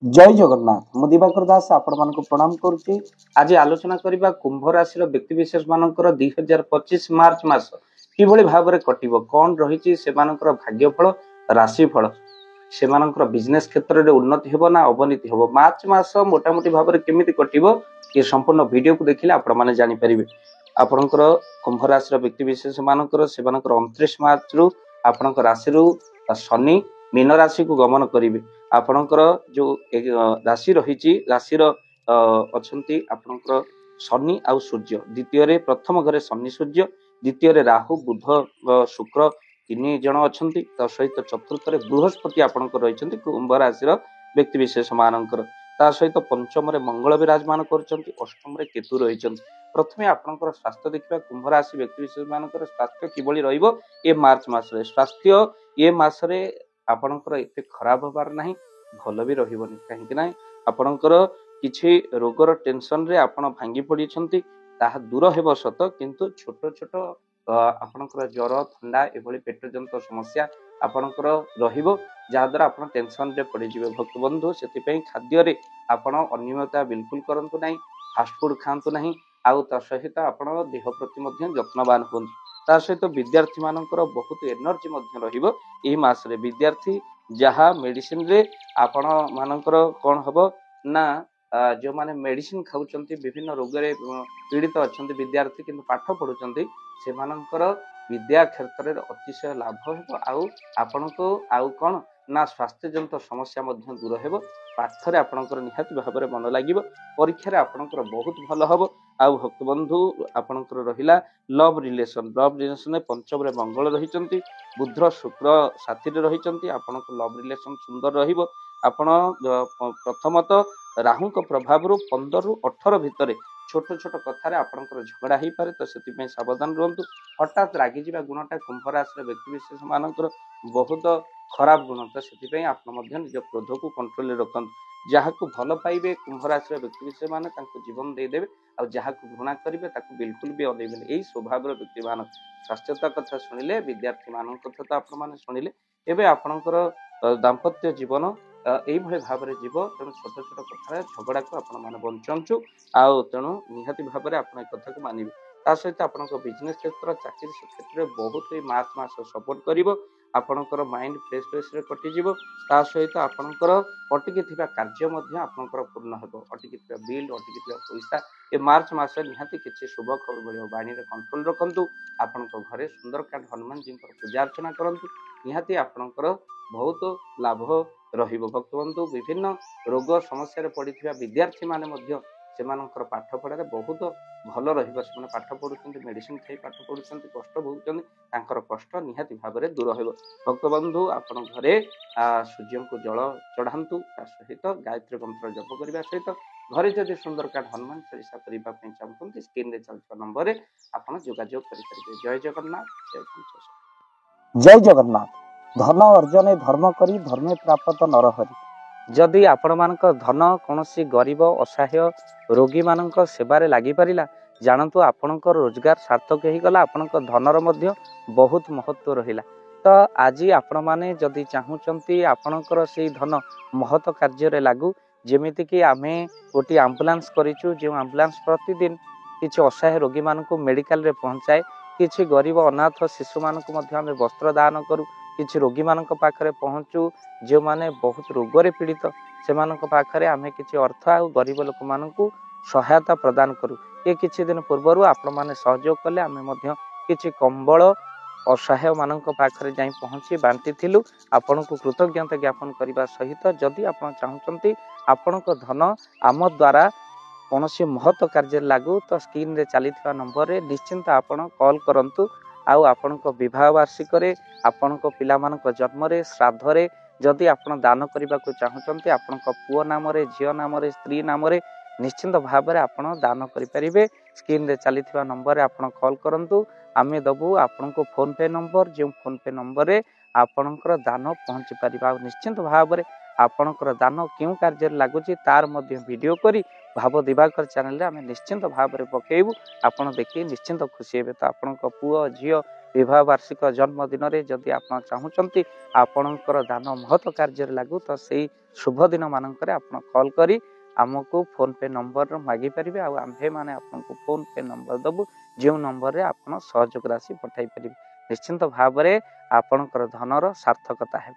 जय जगन्नाथ मु दिवाकर दास आपण मानक प्रणाम करुच्ची। आज आलोचना करबा कुंभ राशि व्यक्ति विशेष मानकर 2025 मार्च मास किभଳି भाव में कटिब कौन रही से भाग्यफल राशिफल से बिजनेस क्षेत्र में उन्नति हेब ना अवनति हेब मार्च मास मोटामोटी भाव में केमी कटिब ये संपूर्ण वीडियो को देखिले आपण माने जानि परिबे। आपणकर कुंभ राशि व्यक्ति विशेष मानकर 29 मार्च रु आपणकर राशि रु शनि मीन राशि को गमन करिवे। आपणकर जो राशि रही राशिर अच्छी आपणकर शनि आउ सूर्य द्वितीय प्रथम घरे शनि सूर्य द्वितीय राहु बुध शुक्र तीन जन अच्छा सहित चतुर्थ बृहस्पति आपणकर रही कुंभ राशि व्यक्ति विशेष मानकर सहित पंचम मंगल विराजमान करष्टम केतु रही। प्रथमे आपणकर स्वास्थ्य देखा कुंभ राशि व्यक्ति विशेष मानकर स्वास्थ्य किभଳି रहिबो ए मार्च मासरे स्वास्थ्य ए मासरे आपणकर एते खराब होबार नहीं भल भी रहिबोनी कहीं ना आपणकर किछि रोगर टेंशन रे आपण भांगी पड़ी ताहा दूर हेब सत किंतु छोट छोट आपणकर ज्वर थंडा एभली पेट जंत समस्या आपणकर रहिबो जहाद्वारा आपण टेंशन रे पड़ी जिवे। भक्त बंधु से खाद्य रे आपण अनियमितता बिल्कुल करंतु नहीं फास्ट फूड खांतु नहीं आउ ता सहित आपण देह प्रति मध्य जत्नवान होंतु ता सहित विद्यार्थी मानकर बहुत एनर्जी मध्य रहिबो एही मास रे विद्यार्थी जहाँ मेडिसिन रे आपण मानकर कौन हम ना जो माने मेडिसिन खाऊंच विभिन्न रोग पीड़ित अच्छा विद्यार्थी किंतु पाठ पढ़ुंट से विद्या क्षेत्र में अतिशय लाभ हो आपण को आउ कौन ना स्वास्थ्य जनित समस्या दूर हो पाठरे आपणकर निहाती भाव में मन लगे परीक्षा आपणकर बहुत भल हम आउ भक्त बंधु आपणकर रहिला लव रिलेशन पंचम मंगल रही बुध शुक्र साथी रही आपण लव रिलेशन सुंदर रहिबो। आपण प्रथमतः राहु प्रभाव 15 रु 18 भितर छोट छोट कथार आपणकर झगड़ा हो पारे तो से सावधान रुहतु। हठात रागी जा गुणटा कुंभ राशि व्यक्ति विशेष मानकर बहुत खराब गुण तो से आप निज क्रोध को कंट्रोल रखु जहाँ को भल पाइबे कुंभ राशि व्यक्ति विशेष मान जीवन देदेवे आ जहाँ को घृणा करेंगे बिल्कुल भी अनेबे यही स्वभाव व्यक्ति मान स्वास्थ्यता कथा शुणिले विद्यार्थी मान कथा तो आप शुणिले एवं आपणकर दाम्पत्य जीवन यही भाव में जीव तेणु छोट छोट कथा झगड़ा को आपण बंचु आउ तेणु निहाती भाव में आप कथा को मानवे ता सहित आप बिजनेस क्षेत्र चाकरी क्षेत्र में बहुत ही मार्च मास सपोर्ट कर आपणकर माइंड फ्रेश फ्रेश कटिଯିବ ता सहित आपणकर अटकी थिबा कार्य मध्य आपणकर पूर्ण हेबो अटकी थिबा बिल अटकी थिबा पैसा ए मार्च मास निहाती किछि शुभ खबर मिलियो बाणी रे कंट्रोल रखंतु आपणकर घरे सुंदरकांड हनुमान जी पूजा अर्चना करंतु निहाती आपणकर बहुत लाभ रहिबो। भक्त बंधु विभिन्न रोग समस्या रे पड़िथिबा विद्यार्थी माने मध्य सेमानकर पाठ पढ़ारे बहुत भल रहिबो से पाठ पढ़ुछन्ति मेडिसिन खाई पाठ पढ़ुछन्ति कष्ट भोगुछन्ति तांकर कष्ट निहाती भाव में दूर हेबो। भक्त बंधु आपण घरे सूर्य को जल चढ़ातु सहित गायत्री मंत्र जप करने सहित घरे जदि सुंदरकांड हनुमान चालीसा करने चाहते स्क्रीन रे चलता नंबर रे आपण जोगाजोग करें। जय जगन्नाथ जय जगन्नाथ। धन अर्जन धर्म करी धर्मे प्राप्त नरहरि जदि आपण मानक धन कौन गरीब असहाय रोगी मानक सेवारे लगी पारिला जानतु आपणकर रोजगार सार्थक हो गला आपणक धनर मध्य बहुत महत्व रहिला। तो आज आपण माने जदि चाहूचंती आपणकर से धन महत कार्य लागू जेमिति कि आमे गोटी आम्बुलांस करिचु जो आम्बुलांस प्रतिदिन किछि असहाय रोगी मानक मेडिकल रे पहुंचाए किछि गरीब अनाथ शिशु मानक मध्य आमे वस्त्र दान करू किछि रोगी मानक पाखरे पहुंचू जो माने बहुत रोगरे पीड़ित से पाखरे आमे किछि अर्थ आ गरीब लोक मानकू सहायता प्रदान करू। ये किछि दिन पूर्व आपण माने सहयोग कले आमे मध्य किछि कंबल असहाय मानक पाखरे जाई पहुंची बांटी थिलु आपण को कृतज्ञता ज्ञापन करबा सहित जदि आपण चाहूचंती आपण को धन आम द्वारा कौनसी महत्व कार्य लागू तो स्क्रीन रे चलीथिबा नंबर रे निश्चिंत आपण कॉल करंतु आउ आपण को विवाह वार्षिक रे आपण को पिला मानक जन्म रे श्राद्ध रे जदि आपण दान करबा को चाहूचंती आपण को पुओ नाम रे झियो नाम रे स्त्री नाम रे निश्चिंत भाव में आपण दान करें। स्क्रीन रे चलीथिबा नंबर रे आपण कॉल करंतु आमे दबु आपण को फोन पे नंबर जो फोन पे नंबर रे आपणकर दान पहुंची पारिबा निश्चिंत भाव में आपणकर दान क्यों कार्य लागुची तार मध्य वीडियो करी भाव दिवाकर चैनल रे आमे निश्चिंत भाव में पकेबू आपण देखि निश्चिंत खुशी हेबे। तो आपण को पुओ झियो विवाह वार्षिक जन्मदिन रे जदि आप चाहूँगी आपणकर दान महत कार्य लागू तो से शुभ दिन मानक आप कॉल करी आमको फोन पे नंबर मागी पारे आम्भे मैंने आपको फोन पे नंबर दबु जो नंबर रे आप सहयोग राशि पठाई पारे निश्चिंत भाव में आपणकर धनर सार्थकता है।